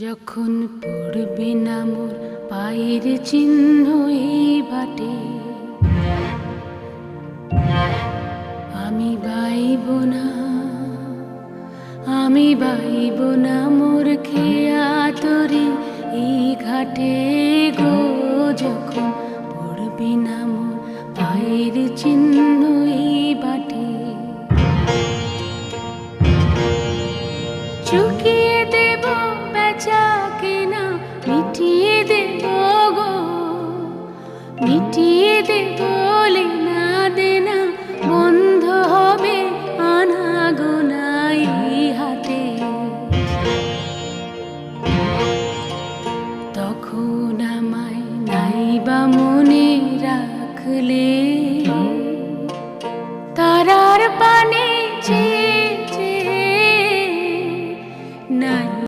যখন পড়বে না মোর পায়ের চিহ্ন এই বাটে, আমি বাইব না, আমি বাইব না মোর খেয়া তরি এই ঘাটে গো। যখন পড়বে না মোর পায়ের চিহ্ন এই বাটে, চুকিয়ে দেব বেচা কেনা, মিটিয়ে দেব গো, মিটিয়ে দেব